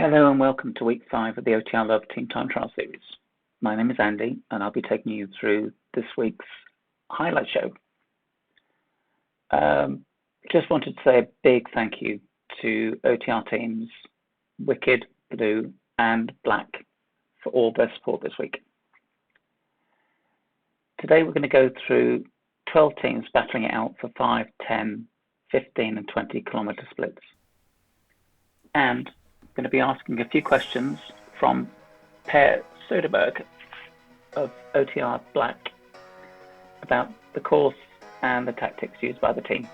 Hello and welcome to week 5 of the OTR Love Team Time Trial Series. My name is Andy and I'll be taking you through this week's highlight show. Just wanted to say a big thank you to OTR teams Wicked, Blue and Black for all their support this week. Today we're going to go through 12 teams battling it out for 5, 10, 15 and 20 kilometer splits. And going to be asking a few questions from Per Söderberg of OTR Black about the course and the tactics used by the team.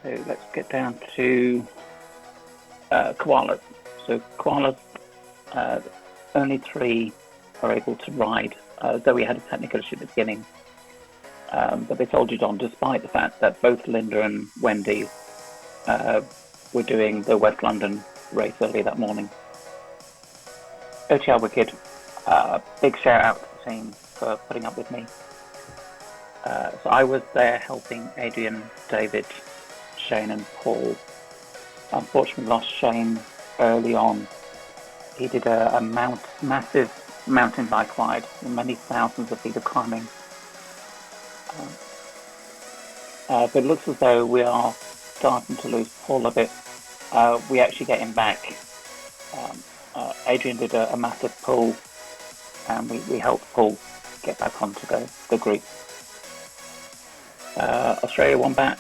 So let's get down to koalas. So koalas, only 3 are able to ride, though we had a technical issue at the beginning. But they soldiered on despite the fact that both Linda and Wendy were doing the West London race early that morning. OTR Wicked, big shout out to the team for putting up with me. So I was there helping Adrian, David, Shane and Paul. Unfortunately lost Shane early on. He did a massive mountain bike ride with many thousands of feet of climbing. But it looks as though we are starting to lose Paul a bit. We actually get him back. Adrian did a massive pull and we helped Paul get back onto the group. Australia won back.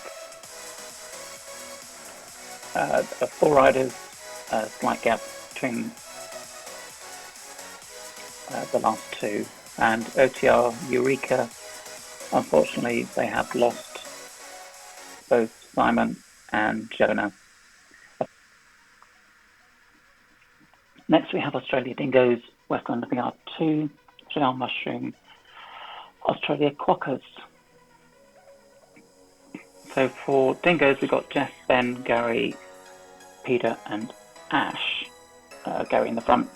4 riders, slight gap between the last 2. And OTR Eureka, unfortunately, they have lost both Simon and Jonah. Next, we have Australia Dingoes, West London VR2, Australia Mushroom, Australia Quackers. So for Dingoes, we've got Jess, Ben, Gary, Peter, and Ash. Gary in the front,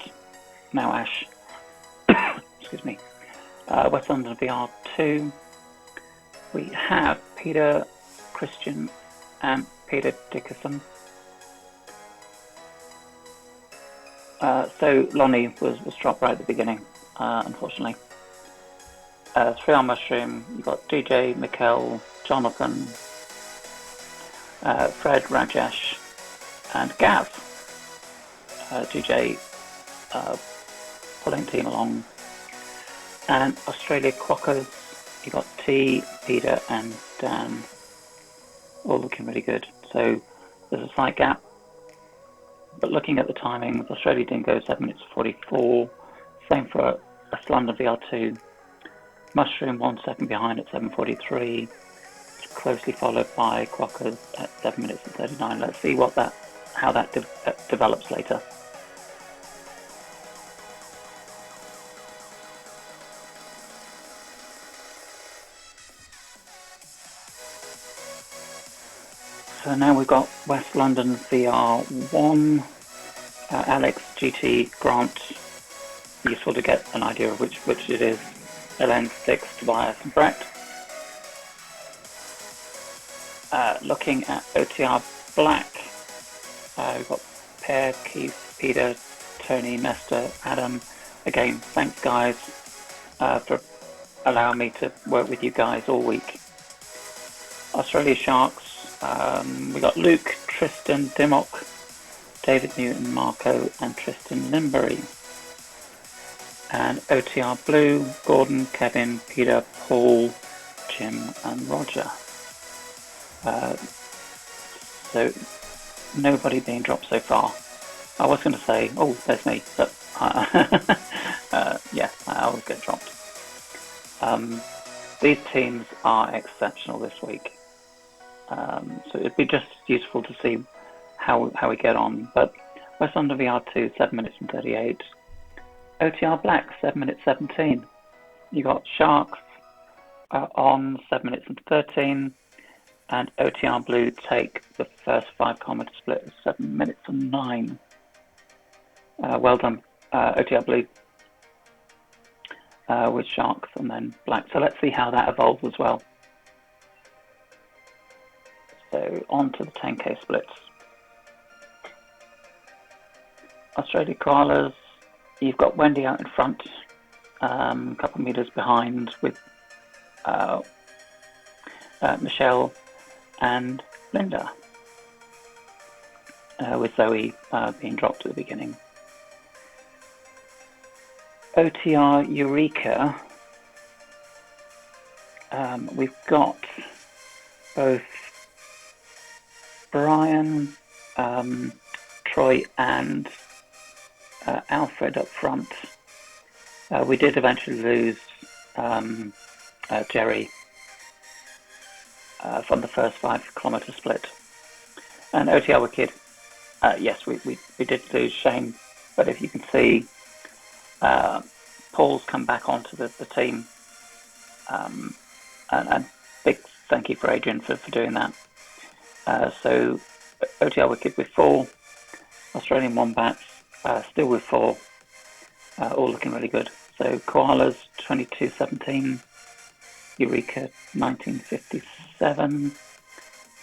now Ash. Excuse me. West London VR2, we have Peter, Christian, and Peter Dickerson. So Lonnie was dropped right at the beginning, unfortunately. 3R Mushroom, you've got DJ, Mikkel, Jonathan, Fred, Rajesh, and Gav. DJ pulling team along. And Australia Quackers, you've got T, Peter, and Dan. All looking really good. So there's a slight gap. But looking at the timings, Australia Dingo 7 minutes 44. Same for West London VR2. Mushroom 1 second behind at 7:43. Closely followed by Quackers at 7 minutes and 39. Let's see how that develops later. So now we've got West London VR1, Alex, GT, Grant. Useful to get an idea of which it is. Ellen, 6, Tobias and Brett. Looking at OTR Black, we've got Per, Keith, Peter, Tony, Nesta, Adam. Again, thanks guys for allowing me to work with you guys all week. Australia Sharks, we got Luke, Tristan, Dimmock, David Newton, Marco, and Tristan Limbury. And OTR Blue, Gordon, Kevin, Peter, Paul, Jim, and Roger. So nobody being dropped so far. I was going to say, oh, there's me, but yeah, I always get dropped. These teams are exceptional this week. So it'd be just useful to see how we get on. But West London VR2, 7 minutes and 38. OTR Black, 7 minutes 17. You got Sharks on 7 minutes and 13. And OTR Blue take the first 5 kilometer split of 7 minutes and 9. Well done, OTR Blue. With Sharks and then Black. So let's see how that evolves as well. So on to the 10K splits. Australia Koalas, you've got Wendy out in front, a couple of meters behind with Michelle and Linda, with Zoe being dropped at the beginning. OTR Eureka, we've got both Brian, Troy and Alfred up front. We did eventually lose Jerry from the first 5 kilometre split. And OTR Wicked, yes, we did lose Shane, but if you can see, Paul's come back onto the team, and big thank you for Adrian for doing that. So OTR Wicked with 4, Australian Wombats still with 4, all looking really good. So Koalas 22:17, Eureka 19:57,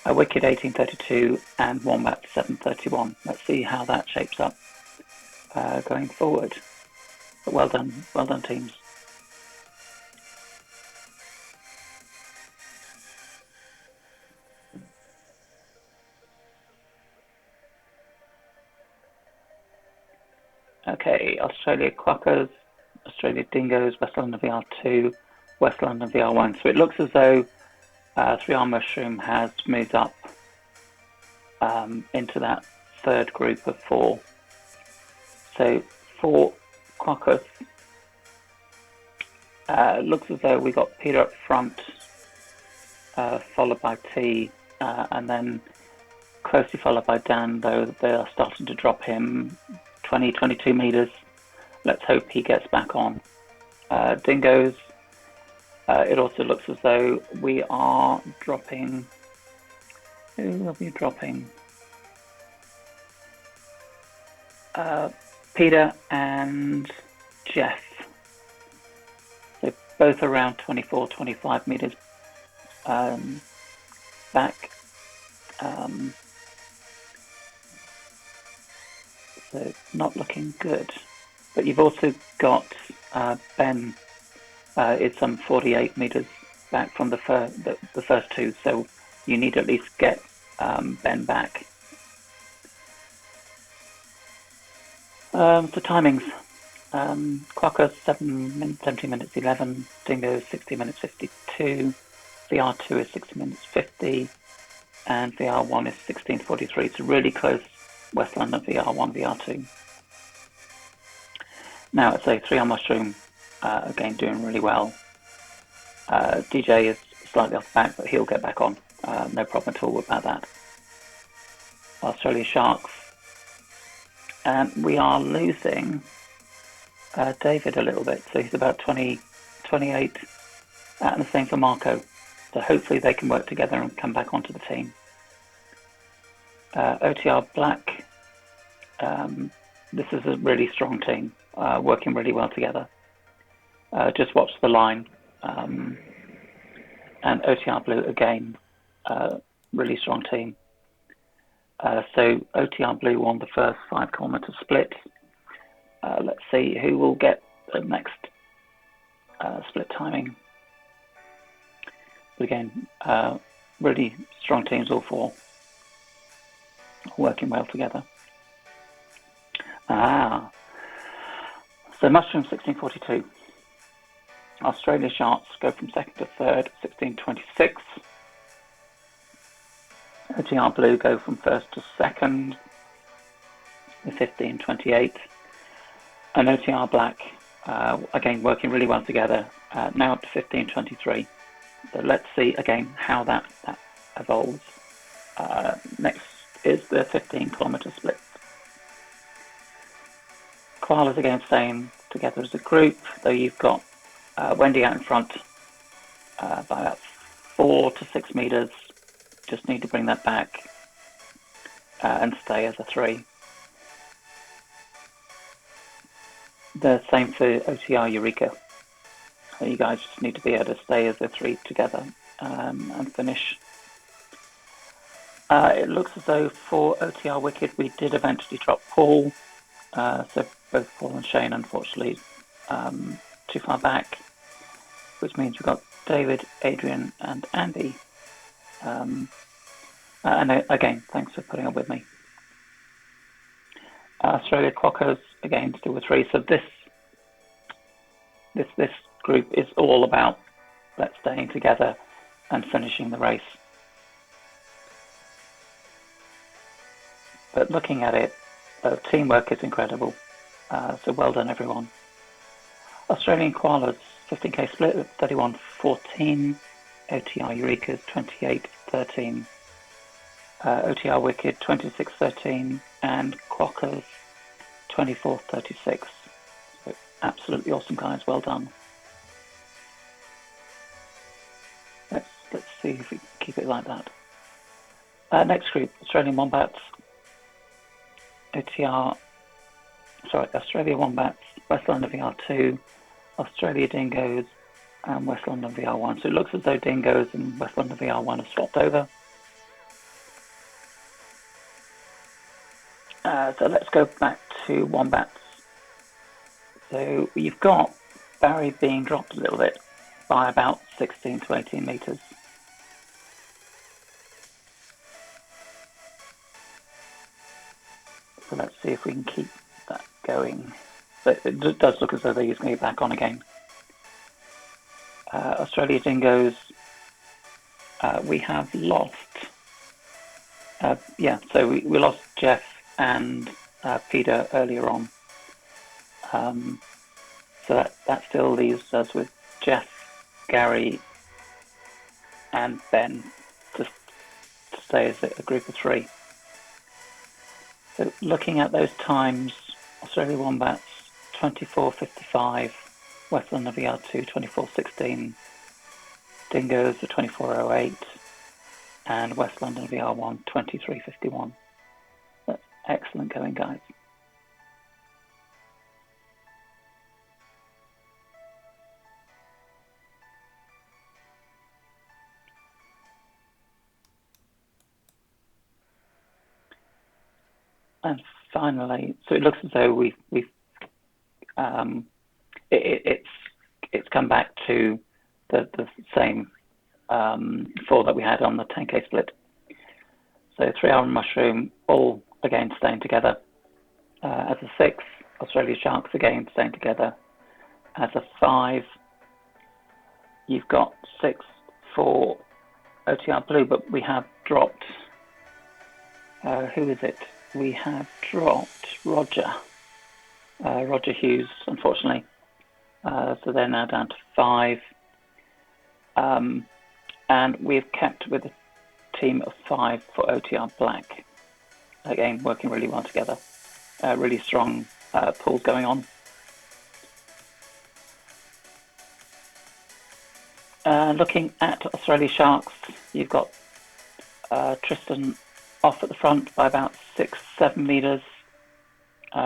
Wicked 18:32, and Wombat 7:31. Let's see how that shapes up going forward. But well done teams. Okay, Australia Quackers, Australia Dingoes, West London VR2, West London VR1. So it looks as though 3R Mushroom has moved up into that third group of 4. So for Quackers, looks as though we got Peter up front, followed by T, and then closely followed by Dan, though they are starting to drop him 22 meters. Let's hope he gets back on. Dingoes, it also looks as though we are dropping. Who will be dropping? Peter and Jeff. So both around 24-25 meters back. So not looking good. But you've also got Ben. It's some 48 meters back from the first 2. So you need to at least get Ben back. So timings. Quacker 17 minutes 11. Dingo 60 minutes 52. VR2 is 60 minutes 50. And VR1 is 16:43. It's really close. West London VR1, VR2. Now it's a 3R Mushroom, again doing really well. DJ is slightly off the back, but he'll get back on. No problem at all about that. Australia Sharks. We are losing David a little bit, so he's about 20, 28, and the same for Marco. So hopefully they can work together and come back onto the team. OTR Black, this is a really strong team, working really well together. Just watch the line. And OTR Blue, again, really strong team. So OTR Blue won the first 5 kilometre split. Let's see who will get the next split timing. But again, really strong teams, all 4. Working well together. So Mushroom 16:42. Australia Sharks go from 2nd to 3rd, 16:26. OTR Blue go from 1st to 2nd, 15:28. And OTR Black, again working really well together, now up to 15:23. So let's see again how that evolves. Next is the 15 kilometre split. Koalas again staying together as a group, though you've got Wendy out in front by about 4 to 6 meters. Just need to bring that back and stay as a 3. The same for OTR Eureka. So you guys just need to be able to stay as a 3 together and finish It looks as though for OTR Wicked we did eventually drop Paul, so both Paul and Shane unfortunately too far back, which means we've got David, Adrian and Andy. And again, thanks for putting up with me. Australia Quackers, again, still with 3. So this group is all about staying together and finishing the race. But looking at it, teamwork is incredible. So well done, everyone. Australian Koalas, 15k split at 31.14. OTR Eureka's 28.13. OTR Wicked 26.13. And Quackers 24.36. So absolutely awesome, guys. Well done. Let's see if we can keep it like that. Next group, Australian Wombats, Australia Wombats, West London VR2, Australia Dingoes, and West London VR1. So it looks as though Dingoes and West London VR1 have swapped over. So let's go back to Wombats. So you've got Barry being dropped a little bit by about 16 to 18 metres. So let's see if we can keep that going. But it does look as though he's going to be back on again. Australia Dingoes, we have lost. So we lost Jeff and Peter earlier on. So that still leaves us with Jeff, Gary, and Ben to stay as a group of 3. So looking at those times, Australia Wombats 24.55, West London VR2 24.16, Dingoes are 24.08, and West London VR1 23.51. That's excellent going, guys. And finally, so it looks as though it's come back to the same 4 that we had on the 10k split. So 3-hour mushroom, all again staying together. As a 6, Australia Sharks again staying together. As a 5, you've got 6 for OTR Blue, but we have dropped. Who is it? We have dropped Roger Hughes, unfortunately. So they're now down to 5. And we've kept with a team of 5 for OTR Black. Again, working really well together. Really strong pulls going on. Looking at Australia Sharks, you've got Tristan off at the front by about 6-7 metres,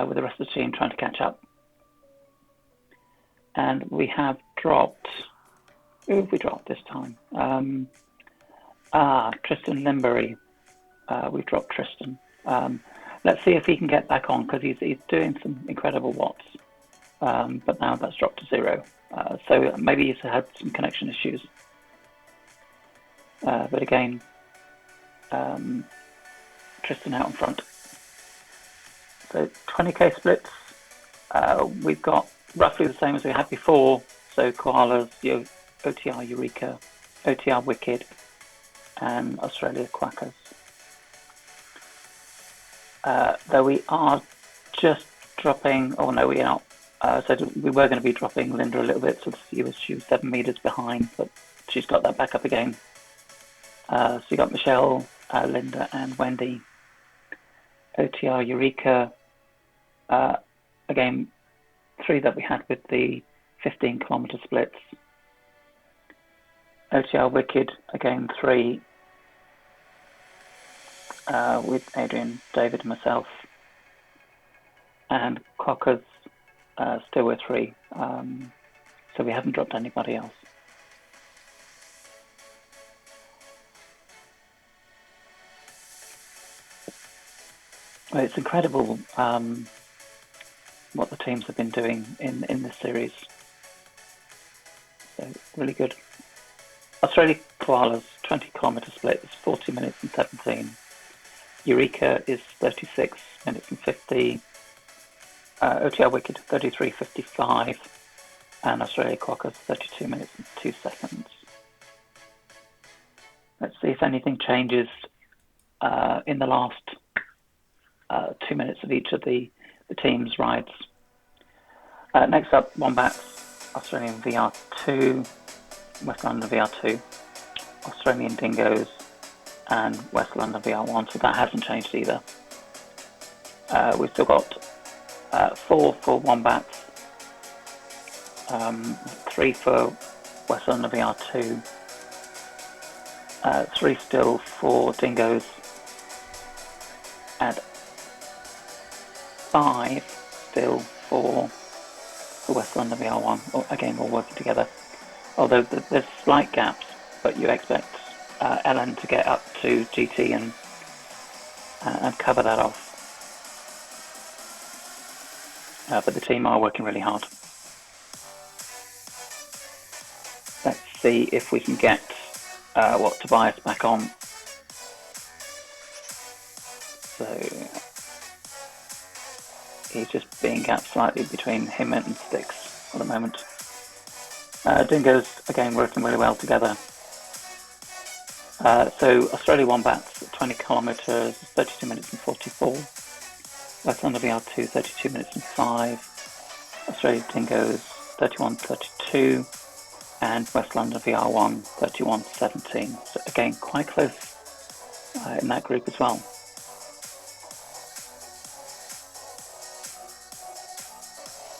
with the rest of the team trying to catch up. And we have dropped. Who have we dropped this time? Tristan Limbury. We've dropped Tristan. Let's see if he can get back on, because he's doing some incredible watts. But now that's dropped to 0. So maybe he's had some connection issues. But again, Tristan out in front. So 20k splits. We've got roughly the same as we had before. So Koalas, OTR Eureka, OTR Wicked, and Australia Quackers. Though we are just dropping, oh no, we are not. So we were going to be dropping Linda a little bit, so she was 7 metres behind, but she's got that back up again. So you got Michelle, Linda, and Wendy. OTR Eureka, again, 3 that we had with the 15-kilometre splits. OTR Wicked, again 3, with Adrian, David, and myself. And Quackers, still with 3, so we haven't dropped anybody else. Well, it's incredible what the teams have been doing in this series. So really good. Australia Koala's 20-kilometre split is 40 minutes and 17. Eureka is 36 minutes and 50. OTR Wicked 33.55. And Australia Quokka's 32 minutes and 2 seconds. Let's see if anything changes in the last 2 minutes of each of the team's rides. Next up, Wombats, Australian VR2, West London VR2, Australian Dingoes, and West London VR1, so that hasn't changed either. We've still got 4 for Wombats, 3 for West London VR2, 3 still for Dingoes, and 5 still for the West London VR1, again all working together. Although there's slight gaps, but you expect Ellen to get up to GT and cover that off. But the team are working really hard. Let's see if we can get Tobias back on. So he's just being gapped slightly between him and Sticks at the moment. Dingoes, again, working really well together. So Australia Wombats, 20 kilometres, 32 minutes and 44. West London VR2, 32 minutes and 5. Australia Dingoes, 31.32. And West London VR1, 31.17. So again, quite close in that group as well.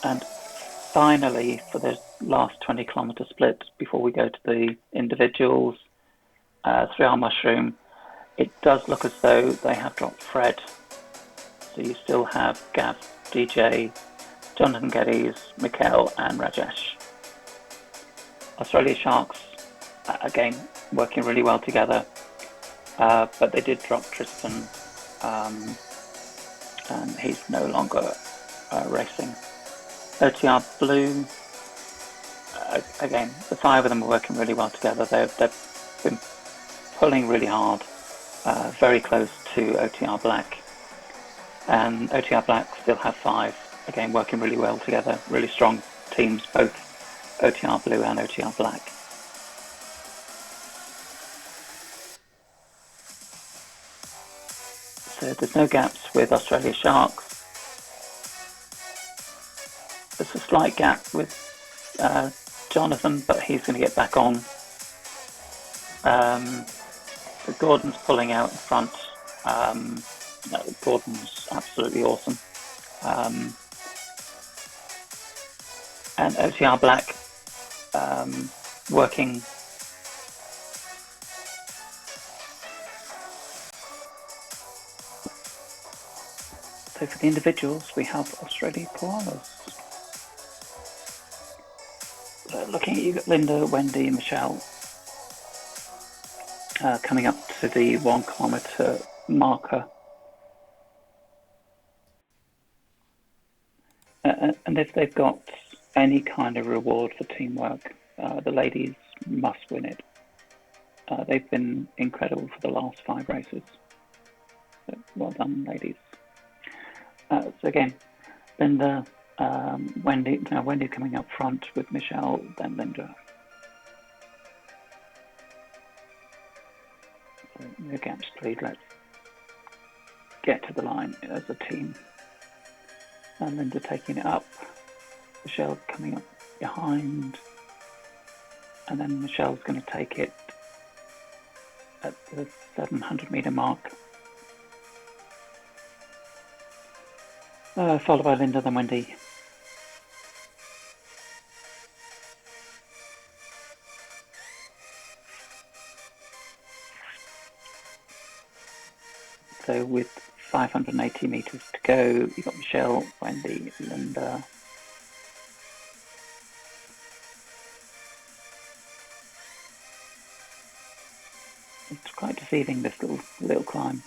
And finally, for the last 20-kilometre split, before we go to the individuals, 3-hour mushroom, it does look as though they have dropped Fred. So you still have Gav, DJ, Jonathan Geddes, Mikhail, and Rajesh. Australia Sharks, again, working really well together, but they did drop Tristan, and he's no longer racing. OTR Blue, again, the 5 of them are working really well together. They've been pulling really hard, very close to OTR Black. And OTR Black still have 5, again, working really well together. Really strong teams, both OTR Blue and OTR Black. So there's no gaps with Australia Sharks. There's a slight gap with Jonathan, but he's going to get back on. So Gordon's pulling out in front. Gordon's absolutely awesome. And OTR Black working. So for the individuals, we have Australia Koalas. Looking at you, Linda, Wendy, and Michelle, coming up to the 1 kilometre marker. And if they've got any kind of reward for teamwork, the ladies must win it. They've been incredible for the last 5 races. So well done, ladies. So again, Linda, Wendy coming up front with Michelle, then Linda. So no gaps, please. Let's get to the line as a team. And Linda taking it up. Michelle coming up behind. And then Michelle's going to take it at the 700-metre mark. Followed by Linda, then Wendy. So with 580 metres to go, you've got Michelle, Wendy, Linda. It's quite deceiving, this little climb.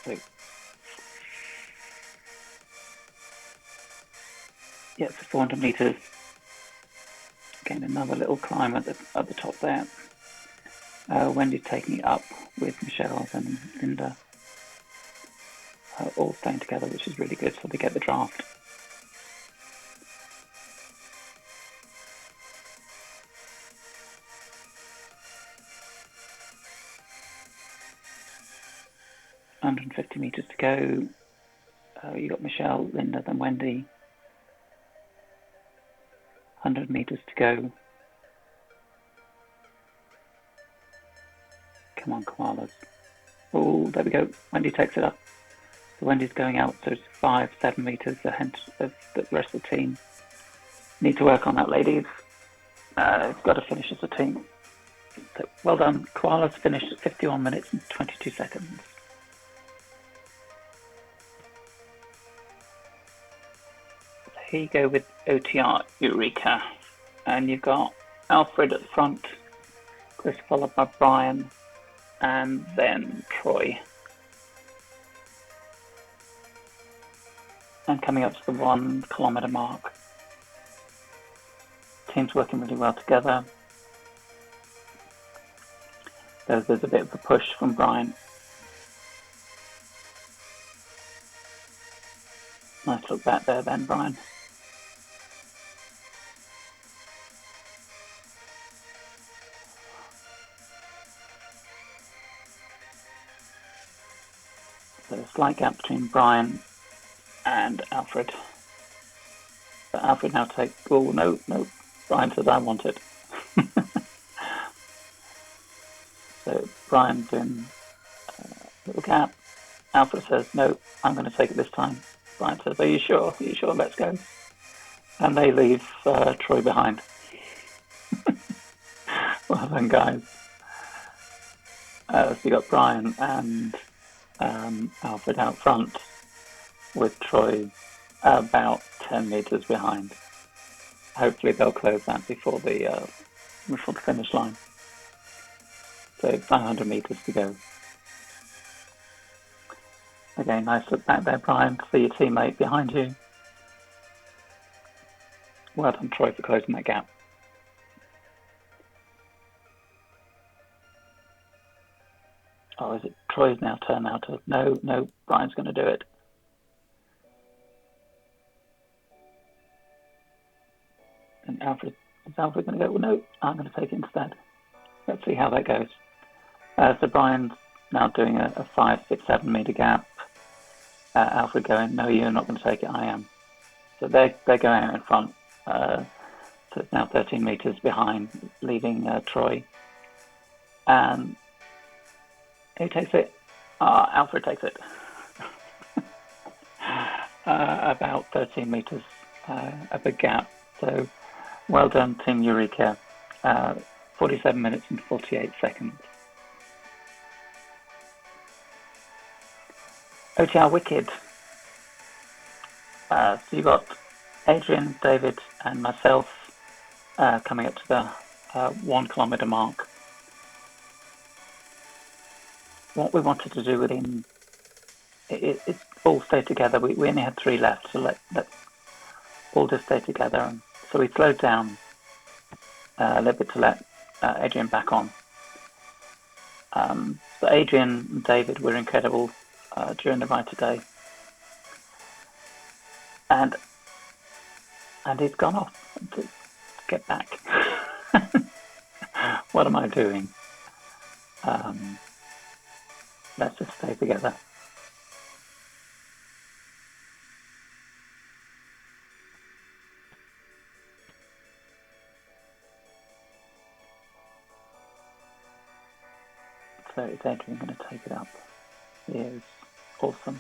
So, yeah, so 400 meters. Again, another little climb at the top there. Wendy's taking it up with Michelle and Linda, all staying together, which is really good, so they get the draft. $150 meters to go. You got Michelle, Linda, then Wendy. 100 meters to go. Come on, koalas. Oh, there we go. Wendy takes it up. So Wendy's going out, so it's 5-7 meters ahead of the rest of the team. Need to work on that, ladies. Got to finish as a team. So well done. Koalas finished at 51 minutes and 22 seconds. So here you go with OTR Eureka. And you've got Alfred at the front, Chris followed by Brian, and then Troy. And coming up to the 1 kilometer mark. Team's working really well together. There's a bit of a push from Brian. Nice look back there then, Brian. So a slight gap between Brian and Alfred. But Alfred now takes, oh no, Brian says I want it. So Brian doing a little gap. Alfred says, no, I'm going to take it this time. Brian says, are you sure? Are you sure? Let's go. And they leave Troy behind. Well done, guys. So you got Brian and Alfred out front with Troy about 10 meters behind. Hopefully they'll close that before the finish line. So 500 meters to go. Again, nice look back there, Brian. See your teammate behind you. Well done, Troy, for closing that gap. Oh, is it Troy's now turn now to... No, Brian's going to do it. And is Alfred going to go? Well, no, I'm going to take it instead. Let's see how that goes. So Brian's now doing a 5, 6, 7 meter gap. Alfred going, no, you're not going to take it, I am. So they're going out in front. So it's now 13 meters behind, leaving Troy. And who takes it? Alfred takes it. About 13 meters of a gap. So well done, Team Eureka. 47 minutes and 48 seconds. OTR Wicked. So you've got Adrian, David, and myself coming up to the 1 kilometer mark. What we wanted to do within it all stay together. We only had 3 left, so let all just stay together. And so we slowed down a little bit to let Adrian back on. So Adrian and David were incredible during the ride today, and he's gone off to get back. What am I doing? Let's just stay together. So it's Adrian going to take it up. He is awesome.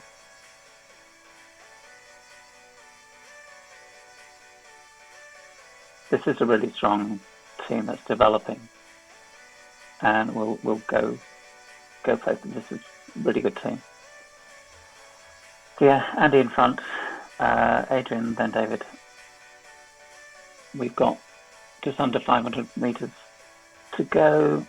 This is a really strong team that's developing, and we'll go places. This is a really good team. So yeah, Andy in front, Adrian, then David. We've got just under 500 meters to go.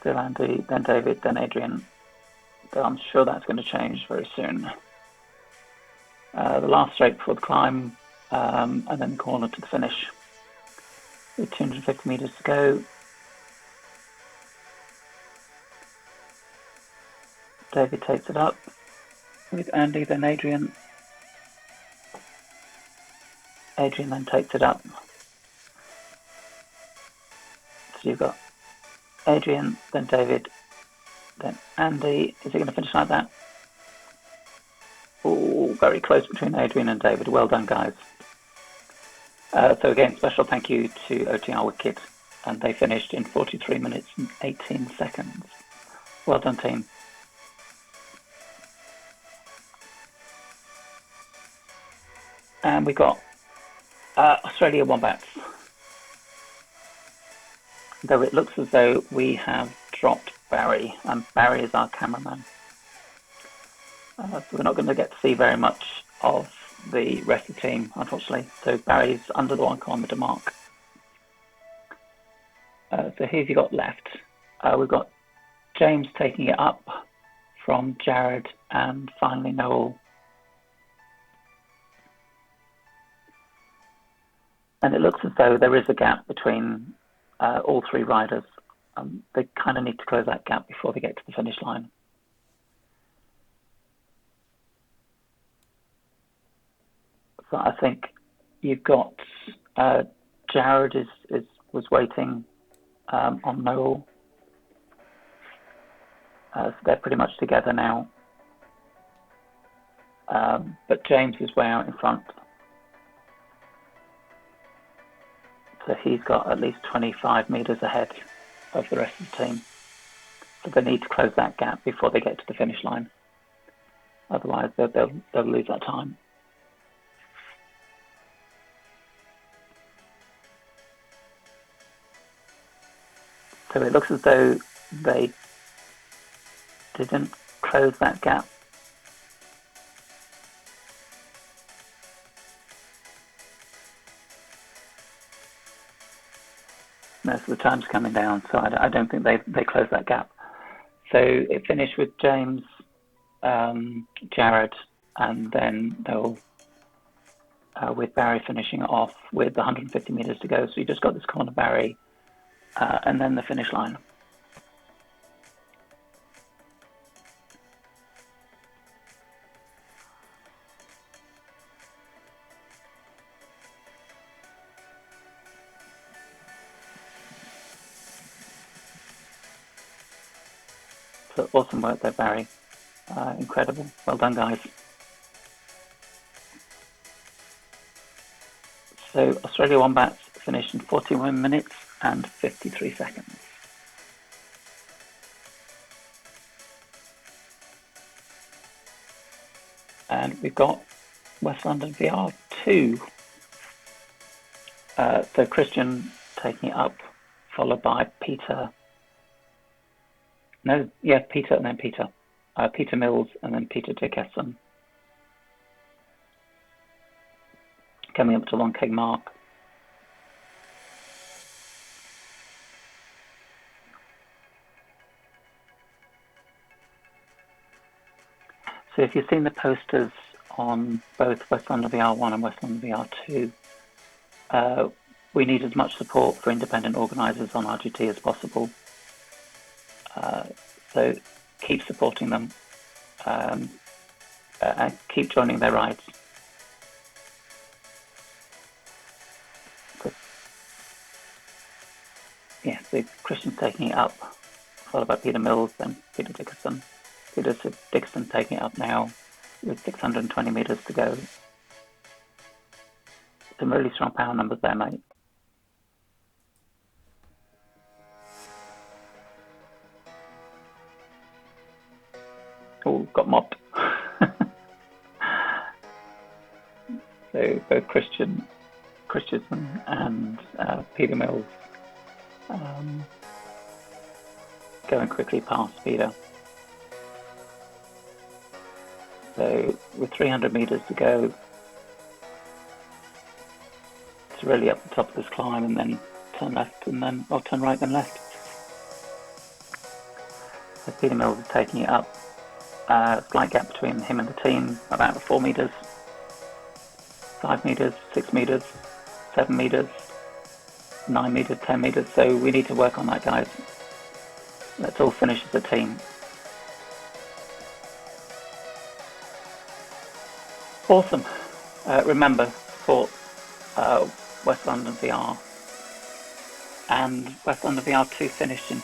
Still Andy, then David, then Adrian. But I'm sure that's going to change very soon. The last straight before the climb, and then the corner to the finish. With 250 meters to go. David takes it up with Andy, then Adrian. Adrian then takes it up. So you've got Adrian, then David, then Andy. Is he going to finish like that? Oh, very close between Adrian and David. Well done, guys. So again, special thank you to OTR Wicked, and they finished in 43 minutes and 18 seconds. Well done, team. And we got Australia Wombats. Though it looks as though we have dropped Barry, and Barry is our cameraman. So we're not going to get to see very much of the rest of the team, unfortunately. So Barry's under the 1 kilometre mark. So who have you got left? We've got James taking it up from Jared, and finally Noel. And it looks as though there is a gap between all 3 riders. They kind of need to close that gap before they get to the finish line. So I think you've got Jared was waiting on Noel. So they're pretty much together now. But James is way out in front. So he's got at least 25 meters ahead of the rest of the team. So they need to close that gap before they get to the finish line. Otherwise, they'll lose that time. So it looks as though they didn't close that gap. Most of the time's coming down, so I don't think they closed that gap. So it finished with James, Jared, and then Noel, with Barry finishing off with 150 meters to go. So you just got this corner Barry, and then the finish line. So awesome work there, Barry. Incredible. Well done, guys. So Australia Wombats finished in 41 minutes and 53 seconds. And we've got West London VR2. So Christian taking it up, followed by Peter. Peter and then Peter. Peter Mills and then Peter Dickerson. Coming up to Long Keg Mark. So if you've seen the posters on both West London VR1 and West London VR2, we need as much support for independent organisers on RGT as possible. So keep supporting them and keep joining their rides. Yeah, so Christian's taking it up, followed by Peter Mills, then Peter Dickerson. Peter Dickerson taking it up now with 620 meters to go. Some really strong power numbers there, mate. Oh, got mobbed. So both Christian and Peter Mills going quickly past Peter. So with 300 meters to go, it's really up the top of this climb, and then turn left, and then turn right, then left. So Peter Mills is taking it up. Slight gap between him and the team, about 4 meters, 5 meters, 6 meters, 7 meters, 9 meters, 10 meters. So we need to work on that, guys. Let's all finish as a team. Awesome. Remember, support West London VR, and West London VR 2 finished in.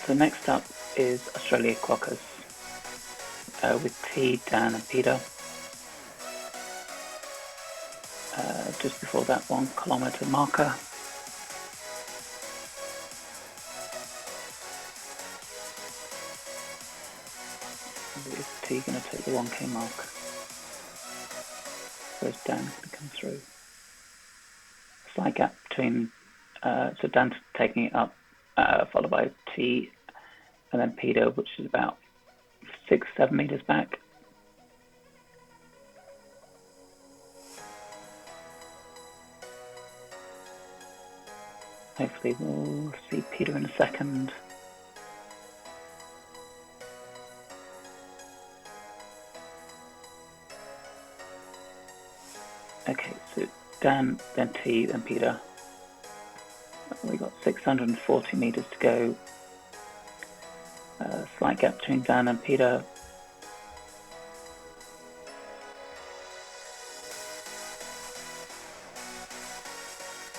So next up is Australia Quokkas with T, Dan and Peter. Just before that 1 kilometer marker. Is T going to take the 1k mark? Where's Dan going to come through? Slight gap between, so Dan's taking it up, followed by T, and then Peter, which is about 6-7 meters back. Hopefully we'll see Peter in a second. Okay, so Dan, then T, then Peter. We've got 640 meters to go. Slight gap between Dan and Peter.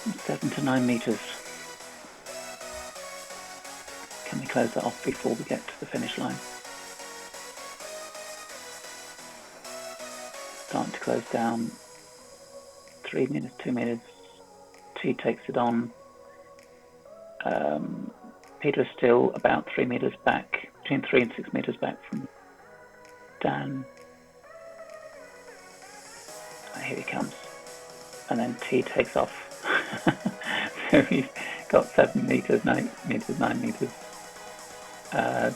And 7 to 9 meters. Can we close that off before we get to the finish line? Starting to close down. 3 meters, 2 meters. T takes it on. Peter is still about 3 meters back, between 3 and 6 meters back from Dan. Here he comes. And then T takes off. So he's got 7 meters, 9 meters, 9 meters.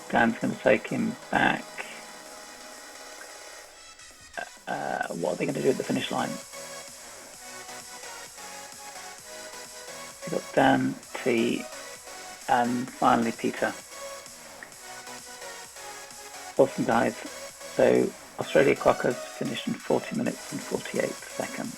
Dan's going to take him back. What are they going to do at the finish line? We've got Dan, T, and finally Peter. Awesome, guys. So Australia Quokkas finished in 40 minutes and 48 seconds.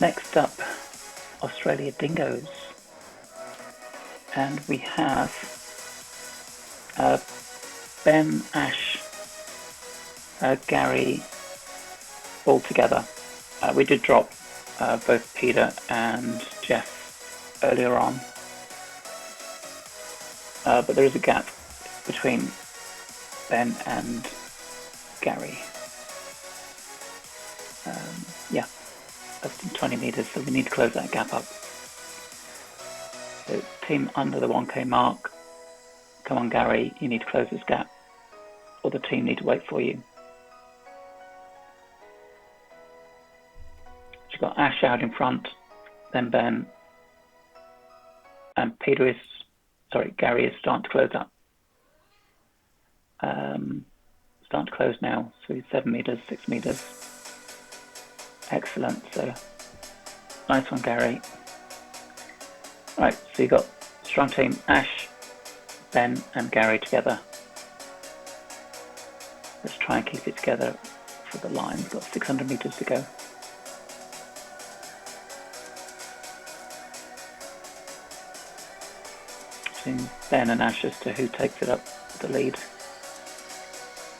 Next up, Australia Dingoes. And we have Ben, Ash, Gary, all together. We did drop both Peter and Jeff earlier on, but there is a gap between Ben and Gary. Yeah, that's in 20 meters, so we need to close that gap up. So team under the 1k mark. Come on, Gary, you need to close this gap, or the team need to wait for you. You've got Ash out in front, then Ben, and Gary is starting to close up. Starting to close now, so he's 7 meters, 6 meters. Excellent, so nice one, Gary. Right, so you've got strong team, Ash, Ben and Gary together. Let's try and keep it together for the line. We've got 600 meters to go. Between Ben and Ash as to who takes it up the lead.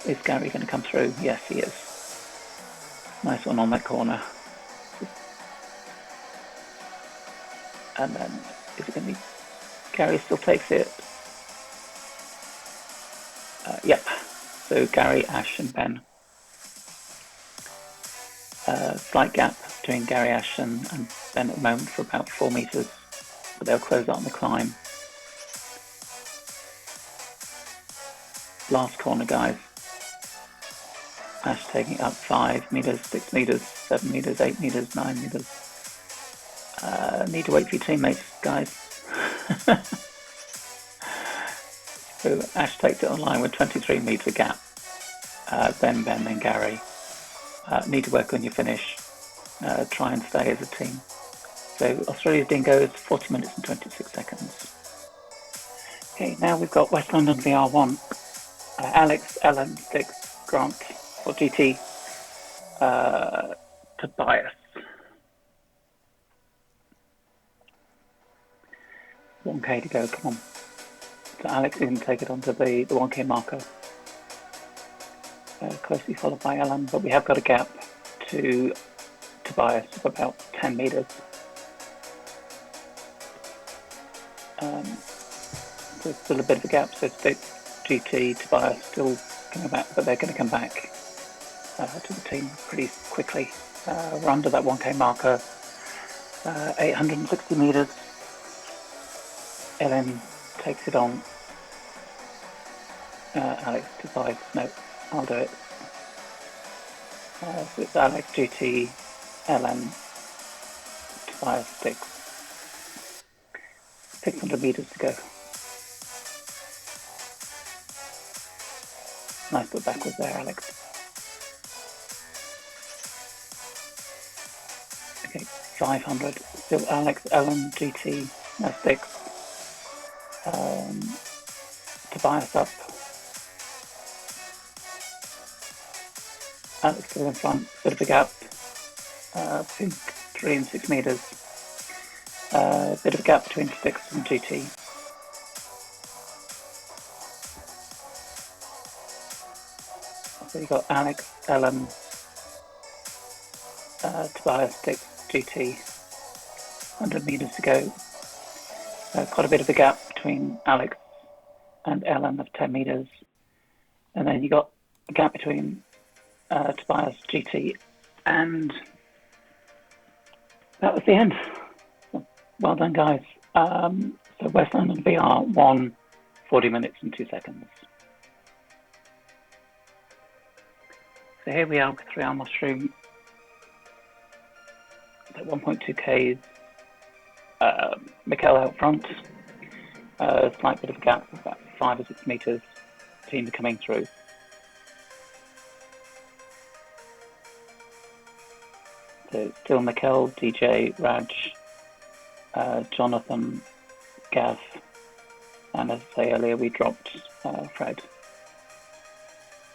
Is Gary going to come through? Yes, he is. Nice one on that corner. And then, is it going to be... Gary still takes it. Yep. So Gary, Ash and Ben. Slight gap between Gary, Ash and Ben at the moment for about 4 meters. But they'll close out on the climb. Last corner, guys. Ash taking it up 5 meters, 6 meters, 7 meters, 8 meters, 9 meters. Need to wait for your teammates, guys. So Ash takes it online with 23 meter gap. then Ben and Gary need to work on your finish. Try and stay as a team. So Australia's Dingoes, 40 minutes and 26 seconds. Okay, now we've got West London VR1. Alex, Ellen, Six, Grant, or GT, Tobias. 1K to go, come on. So Alex is going to take it onto the 1K marker. Closely followed by Ellen, but we have got a gap to Tobias of about 10 meters. There's still a bit of a gap, so Six, GT, Tobias still coming back, but they're going to come back to the team pretty quickly. We're under that 1K marker, 860 meters. Ellen takes it on. Alex decides, no, I'll do it. So it's Alex, GT, Ellen, Tobias, Six. 600 meters to go. Nice foot backwards there, Alex. Okay, 500. Still Alex, Ellen, GT, no Six. Tobias up. Alex still in front, bit of a gap. Between 3 and 6 meters. Bit of a gap between Six and GT. So you've got Alex, Ellen, Tobias, Six, GT. 100 meters to go. Quite a bit of a gap between Alex and Ellen of 10 meters. And then you got a gap between Tobias, GT, and that was the end. Well done, guys. So West London VR won 40 minutes and 2 seconds. So here we are with 3-hour mushroom at 1.2Ks. Mikkel out front. A slight bit of a gap, about 5 or 6 meters. Team are coming through. So still Mikkel, DJ, Raj, Jonathan, Gav, and as I say earlier, we dropped Fred.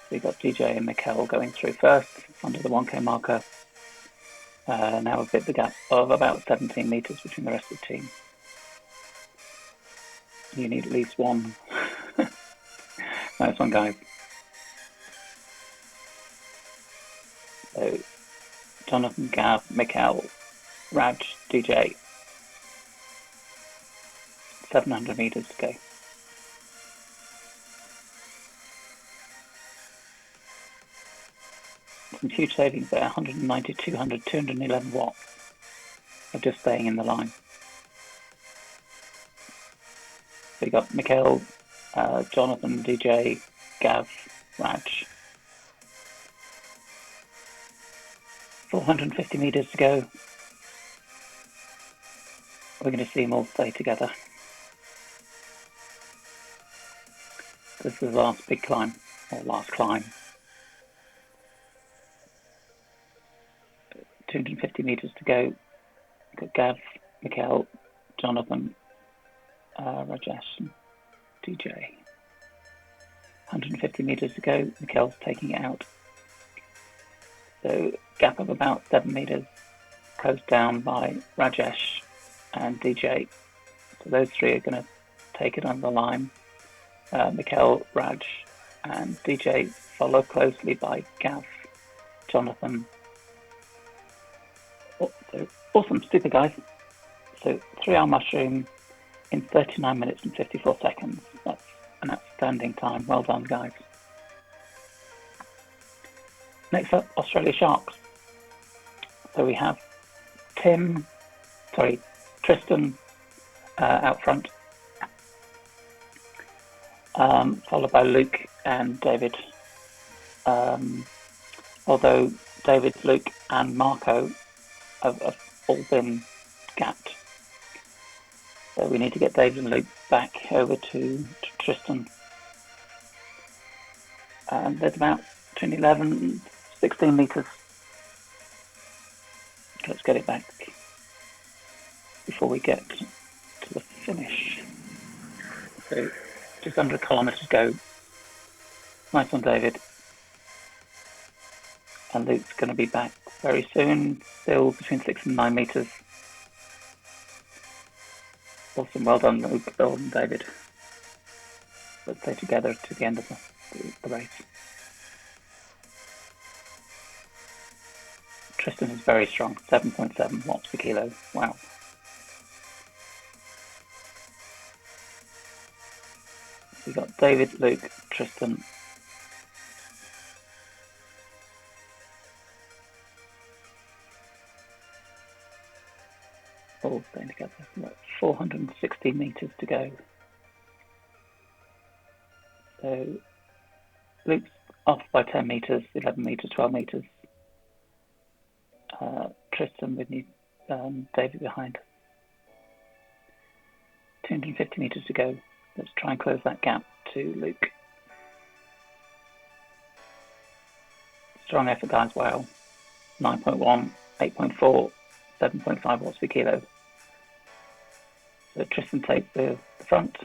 So you got DJ and Mikkel going through first, under the 1K marker. Now a bit of a gap of about 17 meters between the rest of the team. You need at least one. Nice one, guys. So Jonathan, Gav, Mikkel, Raj, DJ. 700 meters to go. Some huge savings there, 190, 200, 211 watts of just staying in the line. So you got Mikkel, Jonathan, DJ, Gav, Raj. 450 meters to go. We're going to see them all stay together. This is the last big climb, or last climb. 250 meters to go. We've got Gav, Mikkel, Jonathan, Rajesh, and DJ. 150 meters to go. Mikkel's taking it out. So gap of about 7 meters, closed down by Rajesh and DJ. So those three are going to take it on the line. Mikkel, Raj, and DJ, followed closely by Gav, Jonathan. Oh, so awesome, super guys. So 3-hour mushroom in 39 minutes and 54 seconds. That's an outstanding time. Well done, guys. Next up, Australia Sharks. So we have Tristan out front, followed by Luke and David. Although David, Luke, and Marco have all been gapped. So we need to get David and Luke back over to Tristan. There's about between 11 and 16 meters. Let's get it back before we get to the finish. So just under a kilometre to go. Nice one, David. And Luke's going to be back very soon, still between 6 and 9 meters. Awesome, well done, Luke, well done, David. Let's stay together to the end of the race. Tristan is very strong, 7.7 watts per kilo. Wow. We got David, Luke, Tristan. All staying together. We've got 460 meters to go. So Luke's off by 10 meters, 11 meters, 12 meters. Tristan with you, David behind. 250 meters to go. Let's try and close that gap to Luke. Strong effort, guys. Wow. 9.1, 8.4, 7.5 watts per kilo. So Tristan takes the front.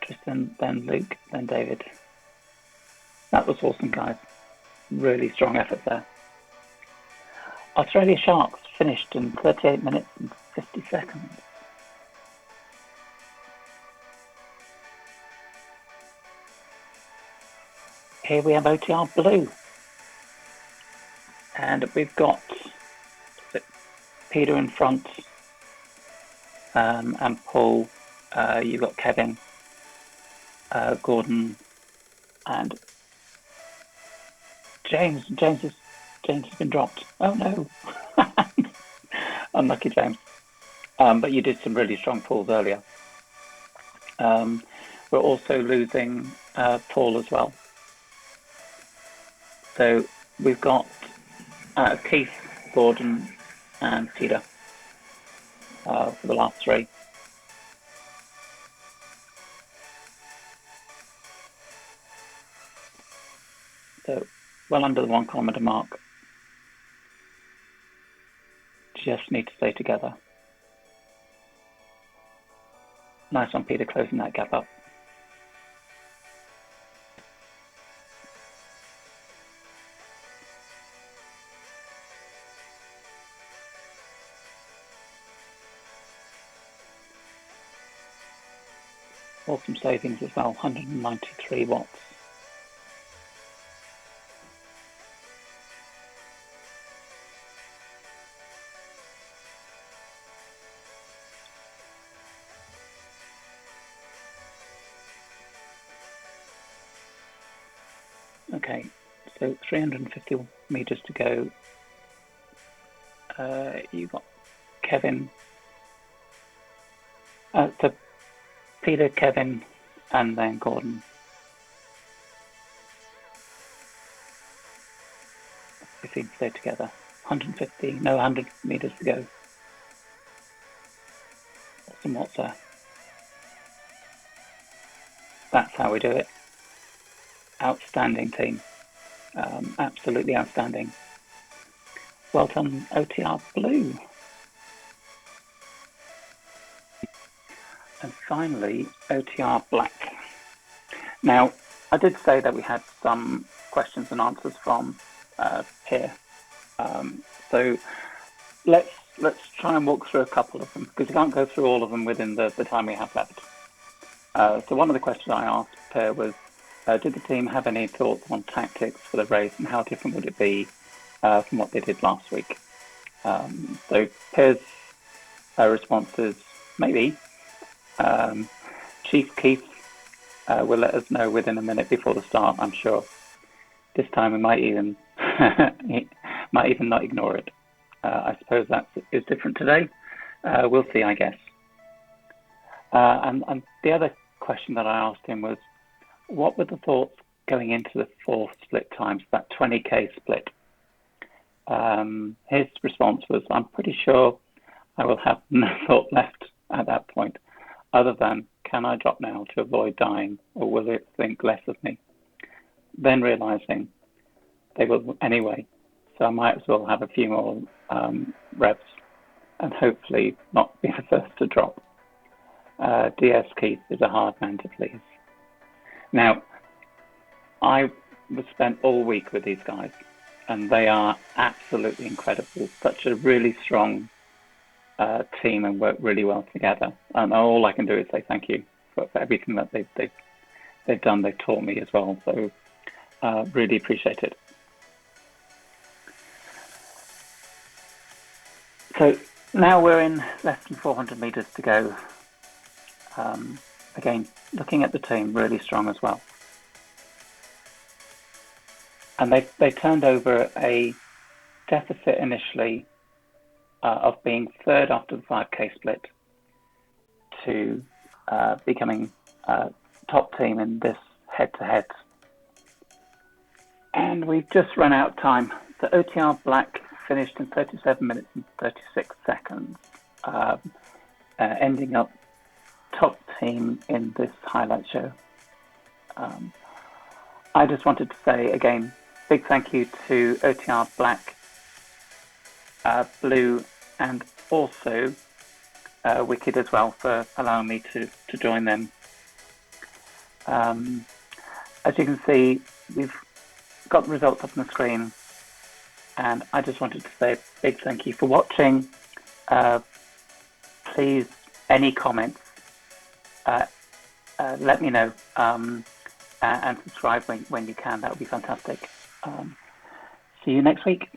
Tristan, then Luke, then David. That was awesome, guys. Really strong effort there. Australia Sharks finished in 38 minutes and 50 seconds. Here we have OTR Blue. And we've got Peter in front, and Paul. You've got Kevin, Gordon, and James. James has been dropped. Oh no. Unlucky, James. But you did some really strong pulls earlier. We're also losing Paul as well. So we've got Keith, Gordon, and Peter for the last three. So well under the 1 kilometre mark. Just need to stay together. Nice one, Peter, closing that gap up. Awesome savings as well, 193 watts. Okay, so 350 meters to go. You've got Kevin, so Peter, Kevin, and then Gordon. If we stay together, 100 meters to go. Awesome watts there. That's how we do it. Outstanding team. Absolutely outstanding. Well done, OTR Blue. And finally, OTR Black. Now, I did say that we had some questions and answers from here. So let's try and walk through a couple of them, because we can't go through all of them within the time we have left. So one of the questions I asked Per was, did the team have any thoughts on tactics for the race, and how different would it be from what they did last week? So Per's response is maybe. Chief Keith will let us know within a minute before the start, I'm sure. This time we might even not ignore it. I suppose that is different today. We'll see, I guess. And the other question that I asked him was, what were the thoughts going into the 4 split times, that 20k split? His response was, I'm pretty sure I will have no thought left at that point, other than can I drop now to avoid dying, or will it think less of me? Then realizing they will anyway, so I might as well have a few more reps and hopefully not be the first to drop. DS Keith is a hard man to please. Now, I was spent all week with these guys, and they are absolutely incredible. Such a really strong team and work really well together. And all I can do is say thank you for everything that they've done. They've taught me as well. So really appreciate it. So now we're in less than 400 meters to go. Again, looking at the team, really strong as well. And they turned over a deficit initially of being third after the 5K split to becoming top team in this head-to-head. And we've just run out of time. The OTR Black finished in 37 minutes and 36 seconds, ending up top team in this highlight show. I just wanted to say again, big thank you to OTR Black, Blue, and also Wicked as well for allowing me to join them. As you can see, we've got the results up on the screen, and I just wanted to say a big thank you for watching. Please, any comments, let me know, and subscribe when you can. That would be fantastic. See you next week.